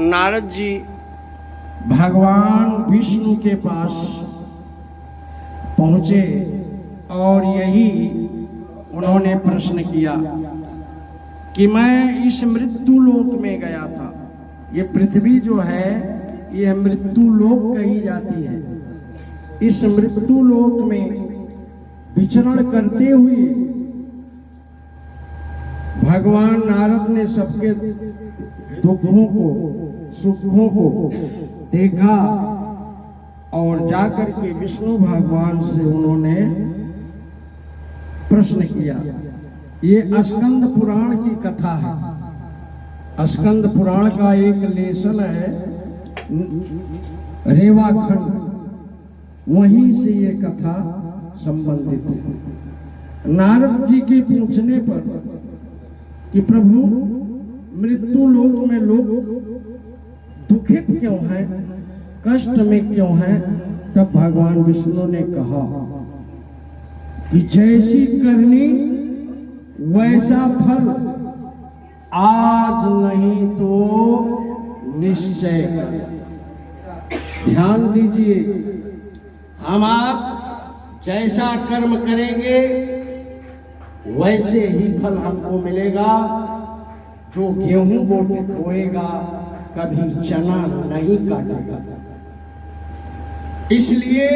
नारद जी भगवान विष्णु के पास पहुंचे और यही उन्होंने प्रश्न किया कि मैं इस मृत्यु लोक में गया था। ये पृथ्वी जो है यह मृत्यु लोक कही जाती है। इस मृत्यु लोक में विचरण करते हुए भगवान नारद ने सबके दुखों को सुखों को देखा और जाकर के विष्णु भगवान से उन्होंने प्रश्न किया। ये स्कंद पुराण की कथा है। स्कंद पुराण का एक लेसन है रेवाखंड, वहीं से ये कथा संबंधित है। नारद जी के पूछने पर कि प्रभु मृत्यु लोक में लोग दुखित क्यों हैं, कष्ट में क्यों हैं, तब भगवान विष्णु ने कहा कि जैसी करनी वैसा फल, आज नहीं तो निश्चय कर। ध्यान दीजिए, हम आप जैसा कर्म करेंगे वैसे ही फल हमको मिलेगा। जो गेहूं बोएगा कभी चना नहीं काटेगा। इसलिए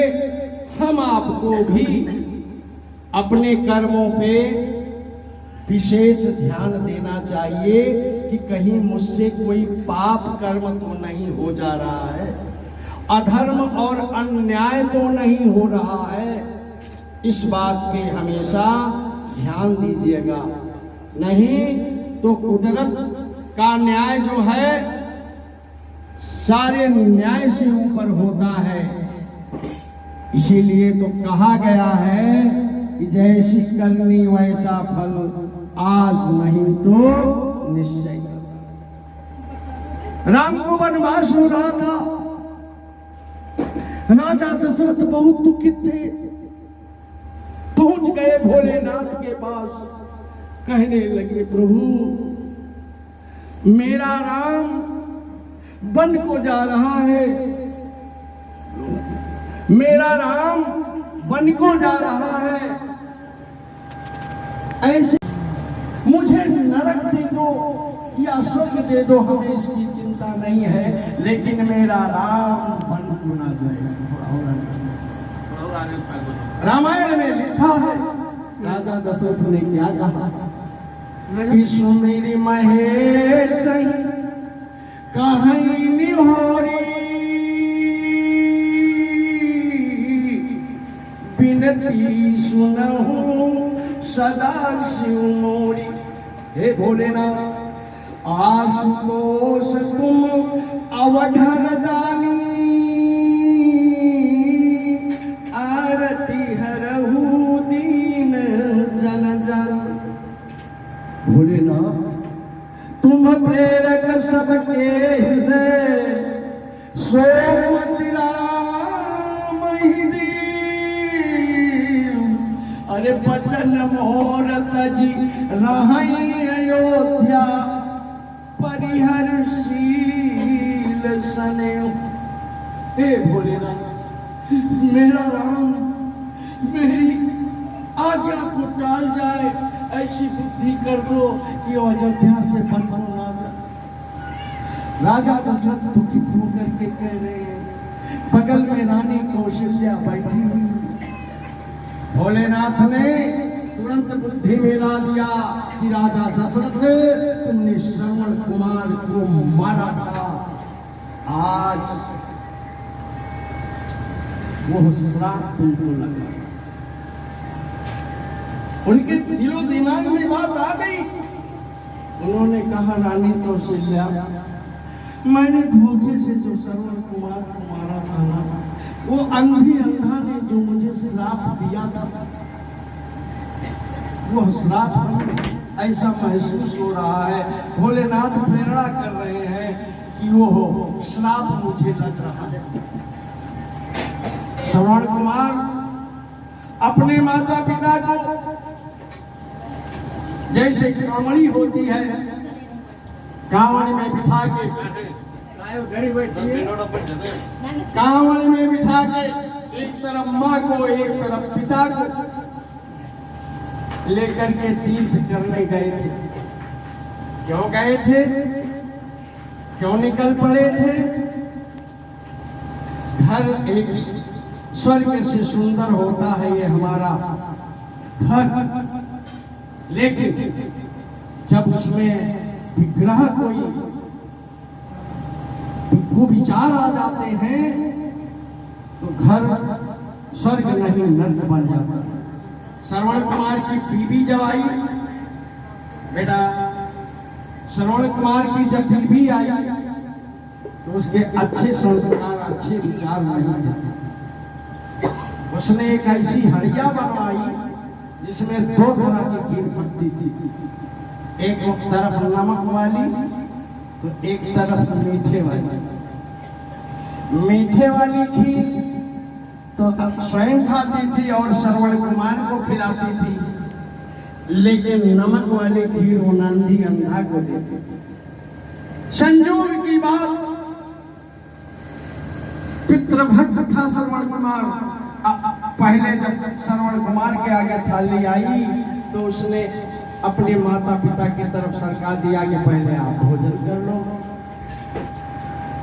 हम आपको भी अपने कर्मों पे विशेष ध्यान देना चाहिए कि कहीं मुझसे कोई पाप कर्म तो नहीं हो जा रहा है, अधर्म और अन्याय तो नहीं हो रहा है। इस बात पे हमेशा ध्यान दीजिएगा, नहीं तो कुदरत का न्याय जो है सारे न्याय से ऊपर होता है। इसीलिए तो कहा गया है कि जैसी करनी वैसा फल, आज नहीं तो निश्चय। राम को वनवास हो रहा था, राजा दशरथ बहुत दुखित थे। पहुंच गए भोलेनाथ के पास, कहने लगे प्रभु मेरा राम वन को जा रहा है, मेरा राम वन को जा रहा है, ऐसे मुझे नरक दे दो या स्वर्ग दे दो, हमें इसकी चिंता नहीं है, लेकिन मेरा राम वन को ना जाए। रामायण में लिखा है राजा दशरथ ने क्या कहा कि सुमेरी महेश कहीं निहोरी, बिनती सुनहूं सदा शिव मोरी। हे भोलेनाथ, आशुतोष तुम अवधर दानी, आरती हरहु दीन जन जन। भोलेनाथ, तुम प्रेरक सबके हृदय, सोमति राम ही दीव। अरे बचन मोर तजी रही अयोध्या, परिहर शील सने। हे भोलेनाथ, मेरा राम मेरी आज्ञा को टाल जाए, ऐसी बुद्धि कर दो कि अयोध्या से वन को ना जाए। राजा दशरथ दुखित होकर के कह रहे हैं, बगल में रानी कौशल्या बैठी हुई। भोलेनाथ ने तुरंत बुद्धि में ला दिया कि राजा दशरथ, तुमने श्रवण कुमार को मारा था, आज वो श्राप तुमको लगा। उनके दिलो दिमाग में बात आ गई। उन्होंने कहा रानी कौशल्या, मैंने धोखे से जो श्रवण कुमार को मारा था ना, वो अंधी अंधा ने जो मुझे श्राप दिया था, वो श्राप ऐसा महसूस हो रहा है। भोलेनाथ प्रेरणा कर रहे हैं कि वो श्राप मुझे लग रहा है। श्रवण कुमार अपने माता पिता को जैसे कांवड़ी होती है, कांवड़ी में बिठा के कांवड़ में बिठा के एक तरफ माँ को एक तरफ पिता को लेकर के तीर्थ करने गए थे। क्यों गए थे, क्यों निकल पड़े थे? घर एक स्वर्ग से सुंदर होता है ये हमारा घर, लेकिन जब उसमें विग्रह कोई विचार आ जाते हैं तो घर स्वर्ग नहीं नर्क बन जाता है। श्रवण कुमार की बीवी जब आई, बेटा श्रवण कुमार की जब बीवी आई तो उसके अच्छे संस्कार अच्छे विचार नहीं थे। उसने एक ऐसी हड़िया बनवाई जिसमें दो तरह की खीर पकती थी, एक तरफ नमक वाली तो एक तरफ मीठे वाली। मीठे वाली खीर तो अब स्वयं खाती थी और श्रवण कुमार को खिलाती थी, लेकिन नमक वाली खीर वो नंदी अंधा को देती थी। संजोग की बात, पितृभक्त था श्रवण कुमार। पहले जब श्रवण कुमार के आगे थाली आई तो उसने अपने माता पिता की तरफ सरका दिया कि पहले आप भोजन कर लो।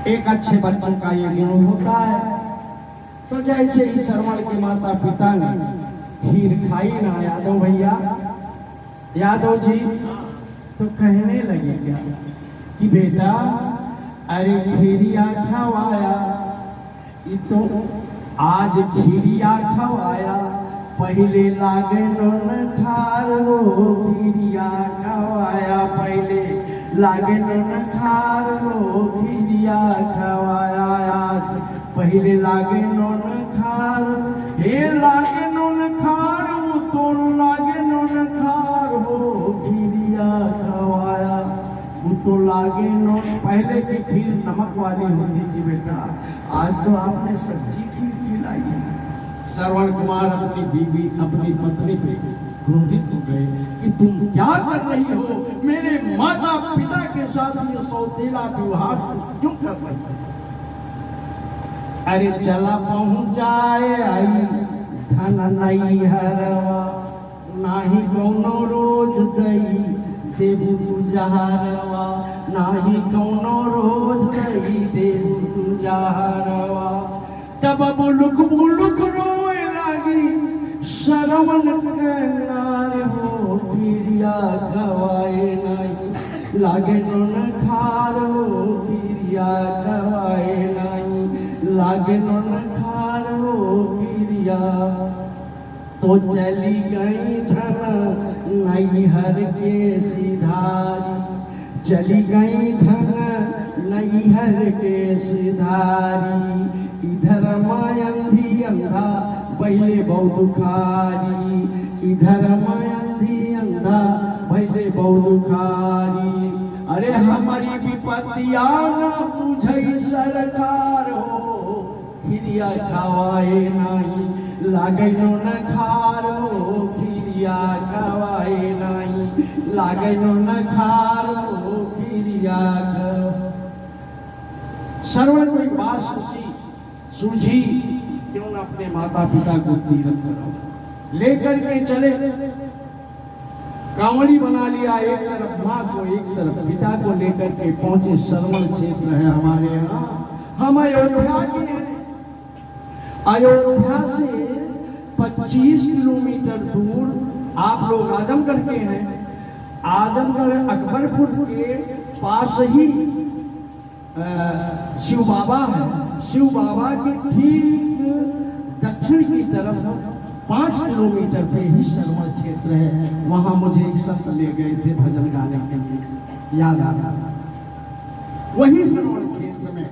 एक अच्छे बच्चों का ये गुण होता है। तो जैसे ही श्रवण के माता पिता ने खीर खाई ना यादव भैया, यादव जी, तो कहने लगे क्या कि बेटा अरे खीरिया खवाया, ये तो आज खीरिया खवाया, पहले लागे नोन खार हो। खीरिया खवाया पहले लागे नोन खार हो, खीरिया खवाया आज पहले लागे नोन खार। हे लागे नोन खार वो तो लागे नोन खार हो, खीरिया खवाया वो तो लागे नोन। पहले की खीर नमक वाली होती थी बेटा, आज तो आपने सच्ची खीर खिलाई है। श्रवण कुमार अपनी बीवी अपनी पत्नी पे क्रोधित हो गए कि तुम क्या कर रही हो, मेरे माता पिता के साथ ये सौतेला विवाह क्यों कर रही हो? अरे चला पहुंचाए आई धन नहीं हरवा, नाही कौनो रोज दई देबू तू जहरवा, नाही कौनो रोज दई देबू तू जहरवा। तब बुलुक बुलुक रोए लागी श्रवण नार हो, खीरिया खवाए नहीं लागे नोन खार हो, खीरिया खवाए नहीं लागे नोन खार हो, खीरिया। तो चली गई धन नैहर के सिधारी, चली गई धन नैहर के सिधारी। इधर मायंधी अंधा पहले बहुखारी, इधर मायंधी अंधा पहले बहुखारी। अरे हमारी विपत्तिया न बुझई सरकार हो, खीरिया खवाए नहीं लागे न खार हो, खीरिया खवाए नहीं लागे न खार हो, खीरिया। श्रवण को एक बात सूझी, क्यों न अपने माता पिता को तीर्थ करो। लेकर के चले, कांवड़ी बना लिया, एक तरफ माँ को एक तरफ पिता को लेकर के पहुंचे। श्रवण क्षेत्र है हमारे यहाँ, हम अयोध्या के हैं। अयोध्या से 25 किलोमीटर दूर आप लोग आजमगढ़ के हैं। आजमगढ़ अकबरपुर के पास ही शिव बाबा है। शिव बाबा के ठीक दक्षिण की तरफ 5 किलोमीटर पे ही श्रवण क्षेत्र है। वहां मुझे एक संत ले गए थे भजन गाने के लिए, याद आ रहा। वही श्रवण क्षेत्र में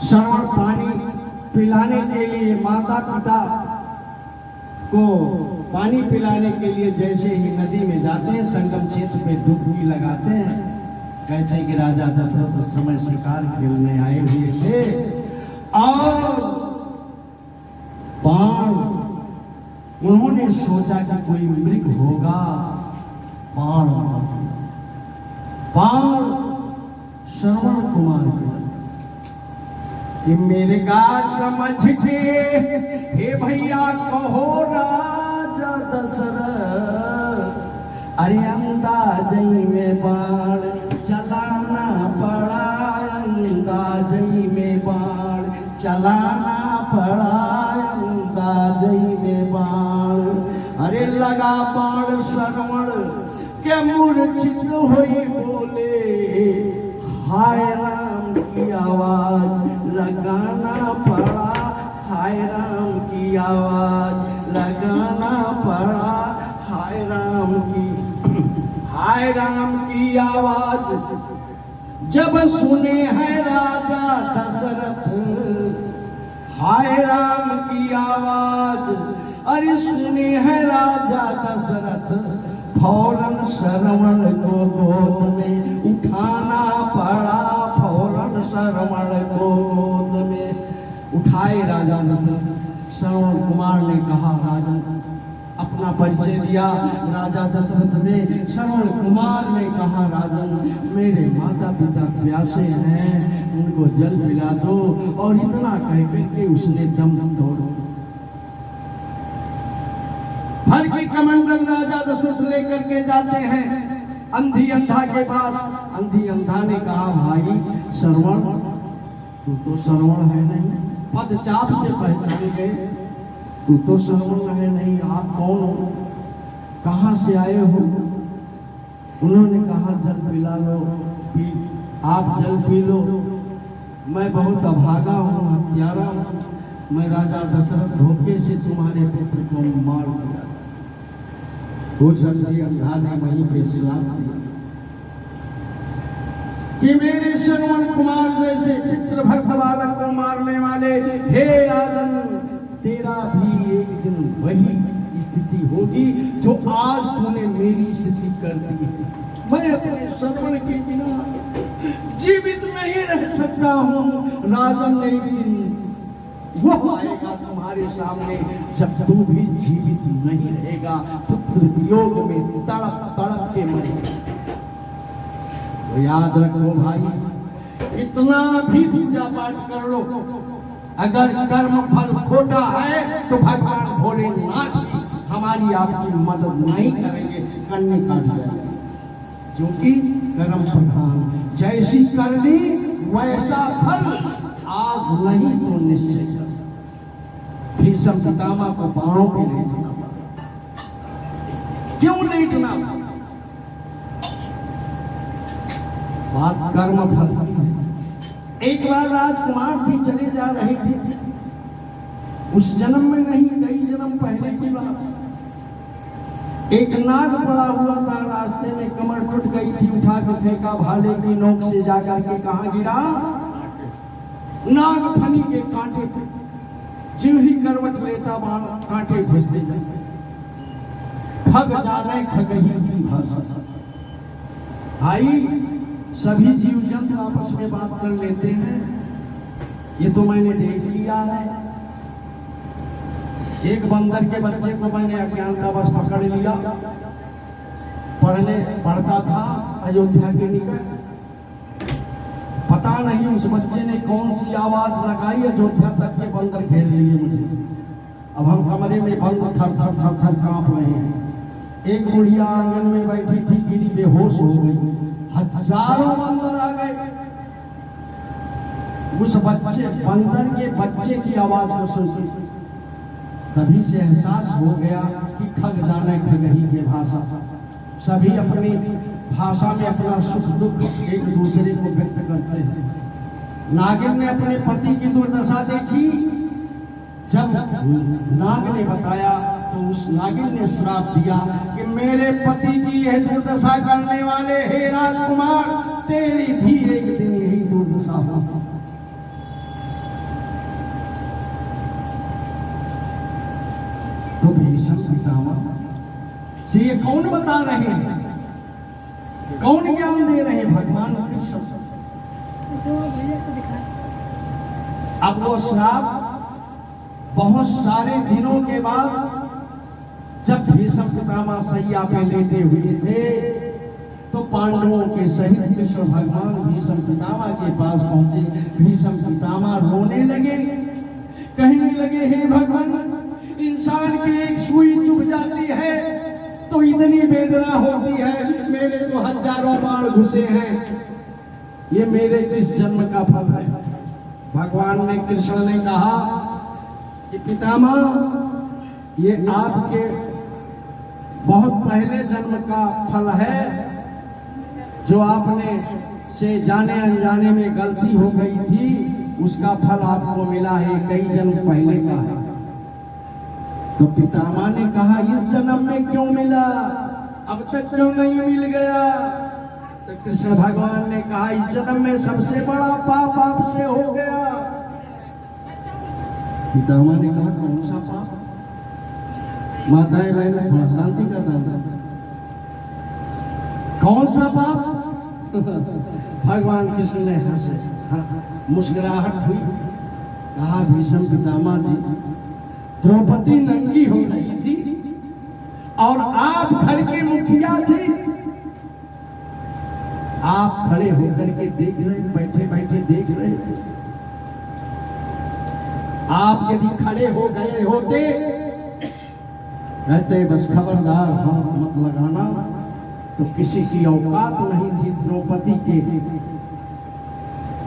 श्रवण पानी पिलाने के लिए माता पिता को पानी पिलाने के लिए जैसे ही नदी में जाते हैं, संगम क्षेत्र पे डुबकी लगाते हैं। कहते हैं कि राजा दशरथ उस समय शिकार खेलने आए हुए थे और बाण, उन्होंने सोचा कि कोई मृग होगा, बाण श्रवण कुमार को कि मेरे का समझ के हे भैया कहो राजा दशरथ, अरे अंदाज़ी में बाण चलाना पड़ा, अंदाज़ी में बाण चलाना पड़ा, अंदाज़ी में बाण। अरे लगा बाण श्रवण के मूर्छित हुई बोले, हाय राम की आवाज लगाना पड़ा, हाय राम की आवाज लगाना पड़ा, हाय राम की आवाज जब सुने हैं राजा दशरथ, हाय राम की आवाज अरे सुने हैं राजा दशरथ, फौरन श्रवण को गोद में उठाना पड़ा, फौरन श्रवण को गोद में उठाए राजा दशरथ। श्रवण कुमार ने कहा, राजन अपना परिचय दिया राजा दशरथ ने। श्रवण कुमार ने कहा, राजन मेरे माता पिता प्यासे हैं, उनको जल पिला दो। और इतना कह करके उसने दम तोड़ा। हर की कमंडल राजा दशरथ लेकर के जाते हैं अंधी अंधा के पास। अंधी अंधा ने कहा, भाई श्रवण तू तो श्रवण है नहीं, पदचाप से पहचान गए, तू तो श्रवण है नहीं, आप कौन हो, कहाँ से आए हो? उन्होंने कहा, जल पिला लो, आप जल पी लो, मैं बहुत अभागा हूँ, हत्यारा हूँ, मैं राजा दशरथ धोखे से तुम्हारे पुत्र को मार दिया। वो अंधी अंधा ने वहीं पे श्राप दिया कि मेरे श्रवण कुमार जैसे पितृभक्त बालक को मारने वाले, हे राजन तेरा भी एक दिन वही स्थिति होगी जो आज तूने मेरी स्थिति कर दी है। मैं अपने श्रवण के बिना जीवित नहीं रह सकता हूँ। राजन ने एक दिन वो आएगा तुम्हारे सामने जब तू भी जीवित नहीं रहेगा, पुत्र वियोग में तड़प तड़प के मरेगा। तो याद रखो भाई, इतना भी पूजा पाठ कर लो, अगर कर्म फल खोटा है तो भगवान भोलेनाथ हमारी आपकी मदद नहीं करेंगे, करने का क्योंकि कर्म प्रधान, जैसी करनी वैसा फल, आज नहीं तो निश्चय। भीष्म पितामह को बाणों पे लेटना पड़ा। क्यों लेटना पड़ा? बात कर्म फल की है। एक बार राजकुमार थी, चले जा रहे थे, उस जन्म में नहीं, कई जन्म पहले की बात। एक नाग पड़ा हुआ था रास्ते में, कमर टूट गई थी, उठा के फेंका, भाले की नोक से जाकर के कहाँ गिरा? नाग फनी के कांटे पे। जीव ही करवट लेता बाण कांटे घुसते जाते। खग जाने खगही की भाषा। भाई सभी जीव जंतु आपस में बात कर लेते हैं, ये तो मैंने देख लिया है। एक बंदर के बच्चे को मैंने अज्ञानतावश पकड़ लिया, पढ़ता था अयोध्या के निकट। पता नहीं उस बच्चे ने कौन सी आवाज लगाई, अयोध्या तक के बंदर घेर लिए मुझे। अब हम कमरे में बंद थर थर थर थर कांप रहे हैं। एक बुढ़िया आंगन में बैठी थी, गिरी बेहोश हो गई। हजारों बंदर आ गए। उस बंदर के बच्चे की आवाज को सुन तभी से एहसास हो गया कि खग जाने खगही की भाषा। सभी अपनी भाषा में अपना सुख दुख एक दूसरे को व्यक्त करते हैं। नागिन ने अपने पति की दुर्दशा देखी। जब नाग ने बताया तो उस नागिन ने श्राप दिया कि मेरे पति की यह दुर्दशा करने वाले, हे राजकुमार, तेरी भी एक दिन यही दुर्दशा होगी। तो भीष्म पितामह से ये कौन बता रहे हैं, कौन ज्ञान दे रहे हैं? भगवान कृष्ण। अब वो श्राप बहुत सारे दिनों के बाद जब भीष्म पितामह सैया पे लेटे हुए थे तो पांडवों के सहित कृष्ण भगवान भीष्म पितामह के पास पहुंचे। भीष्म पितामह रोने लगे हैं भगवान, इंसान की एक सुई चुभ जाती है तो इतनी वेदना होती है, मेरे तो हजारों बाण घुसे हैं, ये मेरे किस जन्म का फल है। भगवान ने, कृष्ण ने कहा कि पितामह, ये आपके बहुत पहले जन्म का फल है, जो आपने से जाने अनजाने में गलती हो गई थी, उसका फल आपको मिला है, कई जन्म पहले का है। तो पितामह ने कहा, इस जन्म में क्यों मिला, अब तक क्यों नहीं मिल गया। तो कृष्ण भगवान ने कहा, इस जन्म में सबसे बड़ा पाप आपसे हो गया। पितामह ने कहा, कौन सा पाप। माताएं बहनें थोड़ा शांति का दान, कौन सा पाप। भगवान कृष्ण ने हंसे, मुस्कुराहट हुई, कहा, भीष्म पितामह जी, द्रौपदी नंगी हो रही थी और आप घर के मुखिया थे, आप खड़े होकर के देख रहे, बैठे बैठे देख रहे थे। आप यदि खड़े हो गए होते, कहते बस खबरदार हाथ मत लगाना, तो किसी की औकात नहीं थी द्रौपदी के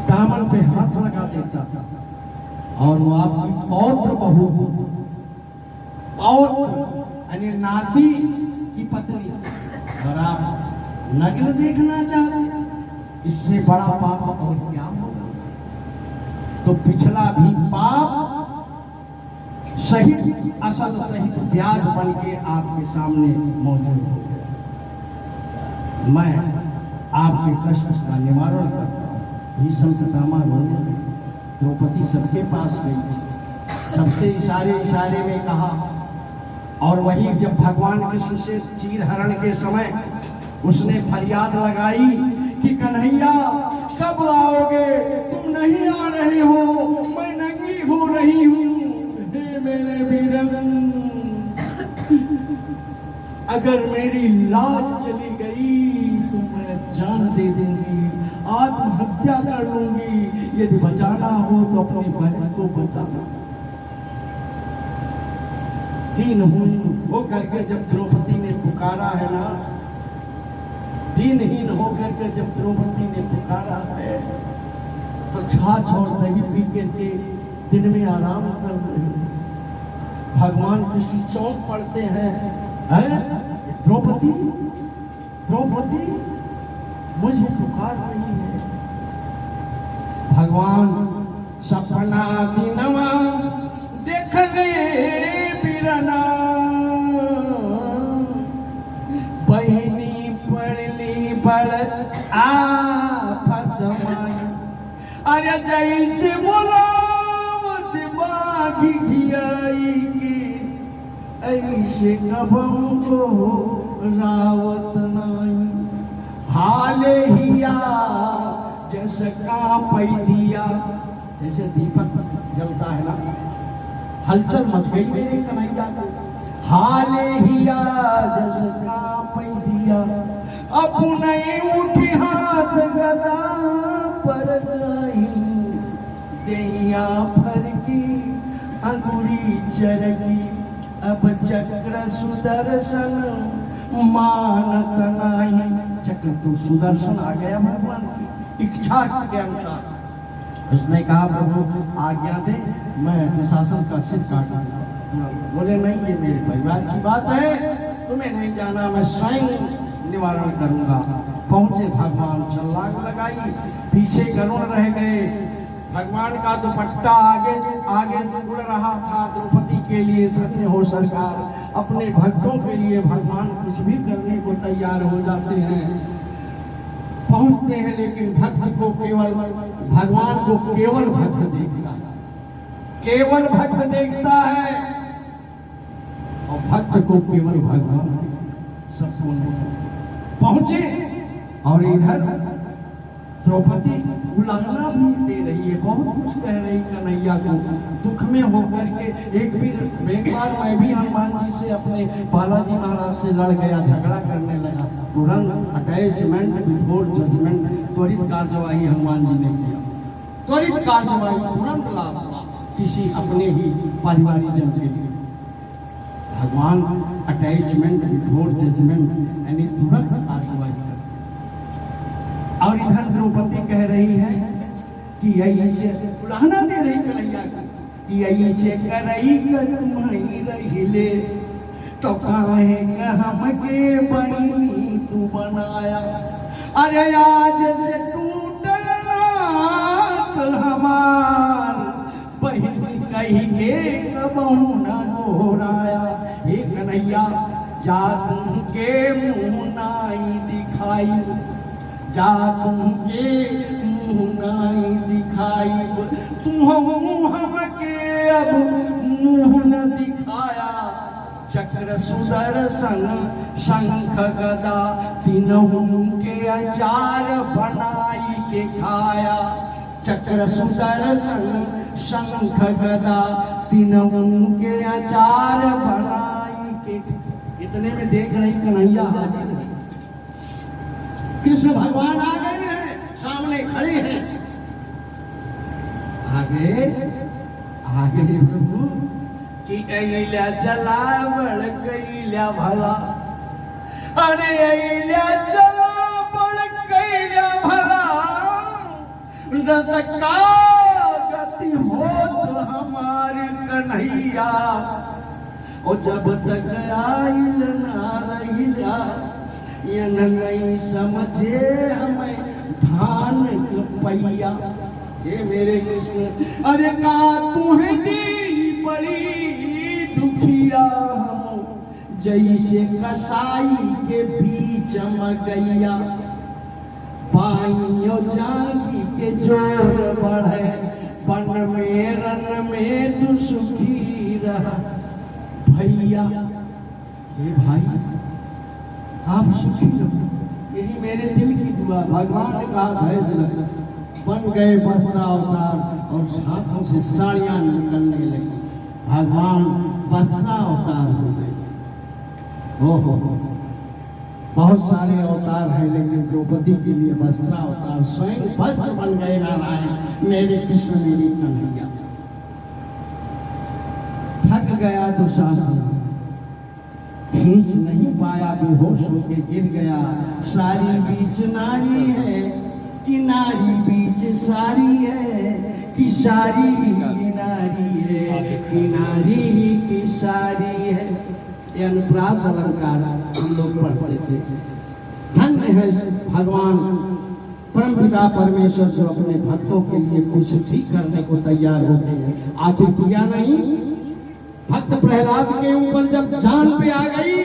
दामन पे हाथ लगा देता था। और वो आपकी पौत्र बहू, पौत्र यानी नाती की पत्नी, और आप नग्न देखना चाहते, इससे बड़ा पाप और क्या होगा। तो पिछला भी पाप सहित, असल सहित ब्याज बन के आपके सामने मौजूद हो गया। मैं आपके कष्ट का निवारण करता हूँ। भीष्म पितामह रोने लगे, द्रौपदी सबके पास गई थी, सबसे इशारे में कहा। और वही जब भगवान कृष्ण से चीर हरण के समय उसने फरियाद लगाई कि कन्हैया कब आओगे, तुम नहीं आ रहे हो, मैं नंगी हो रही हूँ, हे मेरे वीरन, अगर मेरी लाज चली गई तो मैं जान दे दूंगी, आत्महत्या कर लूंगी, यदि बचाना हो तो अपनी बहन को बचाना। दीनहीन होकर के जब द्रौपदी ने पुकारा है ना, दीनहीन होकर के जब द्रौपदी ने पुकारा है, तो छाछ और दही पी के दिन में आराम कर रहे हैं। भगवान कृष्ण चौंक पड़ते हैं, द्रौपदी, द्रौपदी मुझे पुकार रही है। भगवान सपना दिनवा देख ले बिरना, बहनी पड़ली बड़ आफत माई, अरे जैसे बोला बागी खियाई के, ऐसे कबहू को रावत नाई, हाले हिया जैसे का पैदिया, जैसे दीपक जलता है ना, हलचल मच गई मेरे कन्हैया को। हाले हिया जैसे का पैदिया, अपने उठी हाथ गदा पर जाई, देहिया भर की अंगुरी चरगी, अब चक्र सुदर्शन मानत नाही। चक्र तो सुदर्शन आ गया भगवान की इच्छा के अनुसार। उसने कहा, प्रभु आज्ञा दे, मैं दुशासन का सिर काट दूंगा। बोले, नहीं, ये मेरे परिवार की बात है, तुम्हें नहीं जाना, मैं स्वयं निवारण करूंगा। पहुंचे भगवान, छलांग लगाई, पीछे गरुड़ रह गए। भगवान का दुपट्टा आगे आगे उड़ रहा था द्रौपदी के लिए। धन्य हो सरकार, अपने भक्तों के लिए भगवान कुछ भी करने को तैयार हो जाते हैं। पहुंचते हैं, लेकिन भक्त को केवल, भगवान को केवल भक्त देखता है, केवल भक्त देखता है, और भक्त को केवल भगवान सबको पहुंचे। और इधर द्रौपदी उलाहना भी दे रही है, बहुत कुछ कह रही कन्हैया को, दुख में होकर के। एक बार मैं भी हनुमान जी से, अपने बालाजी महाराज से लड़ गया, झगड़ा करने लगा। तुरंत अटैचमेंट बिफोर जजमेंट, त्वरित कार्यवाही हनुमान जी ने किया, त्वरित कार्यवाही, तुरंत लाभ हुआ। किसी अपने ही परिवारीजन के लिए। भगवान अटैचमेंट बिफोर जजमेंट यानी तुरंत कार्रवाई कर। और इधर द्रौपदी कह रही है कि यही से उलाहना दे रही कन्हैया कि यही से करई कर तुम्हारी रहिले तो काहे का हमके बनी तू बनाया। अरे आज से टूटल नात हमार बहन कही के कबहू न दोहराया। हे कन्हैया जा तुमके मुँह नाई दिखाई, जा तुमके मुँह नाई दिखाई, तुम हमके अब मुँह न दिखाया। चक्र सुदर्शन शंख गदा तीनों के अचार बनाई के खाया। चक्र सुदर्शन शंख गदा तीनों के अचार बनाई के। इतने में देख रही कन्हैया हाजिर है, कृष्ण भगवान आ गए हैं, सामने खड़े हैं। आगे आगे प्रभु कि अइल्या जलावल कैल्या भला, अरे अइल्या जलावल कैल्या भला, रतका गति होत हमारी कन्हैया। और जब तक आइल ना रहिला ये नहीं समझे हमें धान पैया। ये मेरे कृष्ण अरे का तुम्हें दी बड़ी दुखिया हम जैसे कसाई के बीच मगैया। पाइयों जागी के जोर बढ़े बन में रन में तू सुखी रहा भैया। ये भाई आप सुखी रहो, यही मेरे दिल की दुआ। भगवान ने कहा धैर्य बन गए वस्त्र अवतार और हाथों से साड़ियां निकलने लगी। भगवान वस्त्र अवतार हो गए। हो बहुत सारे अवतार हैं लेकिन द्रौपदी के लिए वस्त्र अवतार स्वयं वस्त्र बन गए नारायण मेरे कृष्ण मेरी कन्हैया। थक गया दुशासन खींच नहीं पाया बेहोश होके गिर गया। सारी बीच नारी है कि नारी बीच सारी है कि सारी ही नारी है कि नारी ही की सारी है। ये अनुप्रास अलंकार हम लोग पढ़ते थे। धन्य है भगवान परमपिता परमेश्वर जो अपने भक्तों के लिए कुछ भी करने को तैयार होते हैं। आखिर किया नहीं? भक्त प्रहलाद के ऊपर जब जान पे आ गई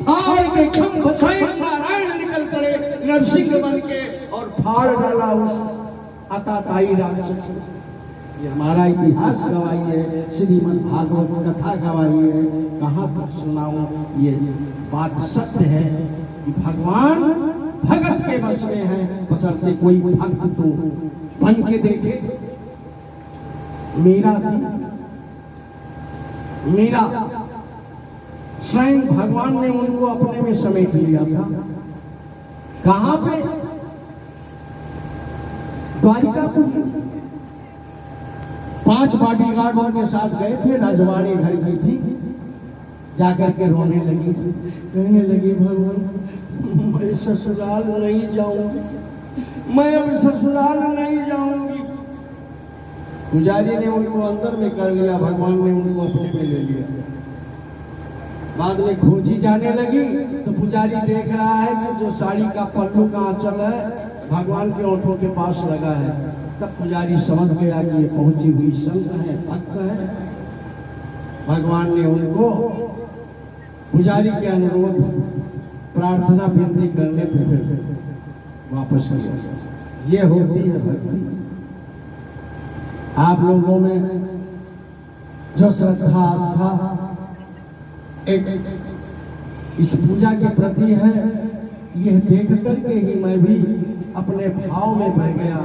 फाड़ के खंभ नारायण निकल पड़े नरसिंह बन के और फाड़ डाला उस अताताई राक्षस। ये हमारा इतिहास गवाही है, श्रीमद् भागवत कथा गवाही है। कहाँ पर सुनाऊं? ये बात सत्य है कि भगवान भगत के बस में है, बशर्ते कोई भक्त तो बन के देखे। मीरा थी, मीरा स्वयं भगवान ने उनको अपने में समेट लिया था। कहां पे? द्वारिकापुर। 5 बॉडीगार्डों के साथ गए थे, रजवाड़ी घर की थी। जाकर के रोने लगी, कहने लगी भगवान मैं ससुराल नहीं जाऊंगी, मैं अब ससुराल नहीं जाऊंगी। पुजारी ने उनको अंदर में कर लिया, भगवान ने उनको अपने में ले लिया। बाद में खोजी जाने लगी तो पुजारी देख रहा है कि जो साड़ी का पल्लू का आंचल है भगवान के ओठों के पास लगा है। तब पुजारी समझ गया कि ये पहुंची हुई संत है, भक्त है। भगवान ने उनको पुजारी के अनुरोध प्रार्थना विनती करने पर फिर वापस किया। ये होती है भक्ति। आप लोगों में जो श्रद्धा आस्था एक इस पूजा के प्रति है, यह देख करके ही मैं भी अपने भाव में बह गया।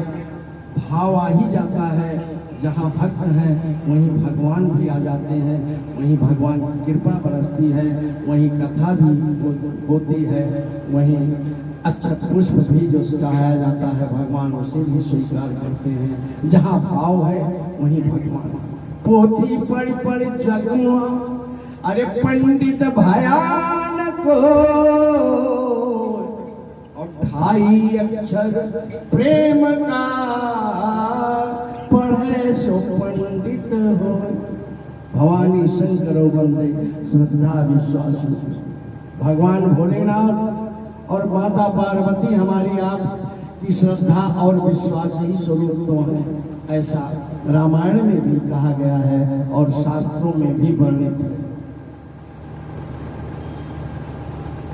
भाव आ ही जाता है, जहाँ भक्त हैं वहीं भगवान भी आ जाते हैं, वहीं भगवान की कृपा बरसती है, वहीं कथा भी होती है, वहीं अच्छा पुष्प भी जो चढ़ाया जाता है भगवान उसे भी स्वीकार करते हैं। जहाँ भाव है वहीं भगवान। पोथी पढ़ पढ़ जगुआ अरे पंडित भयानक और 2.5 अक्षर प्रेम का पढ़े सो पंडित हो। भवानी शंकर वंदे श्रद्धा विश्वास। भगवान भोलेनाथ और माता पार्वती हमारी आप की श्रद्धा और विश्वास ही स्वरूप तो है, ऐसा रामायण में भी कहा गया है और शास्त्रों में भी वर्णित है।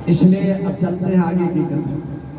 इसलिए अब चलते हैं आगे की तरफ।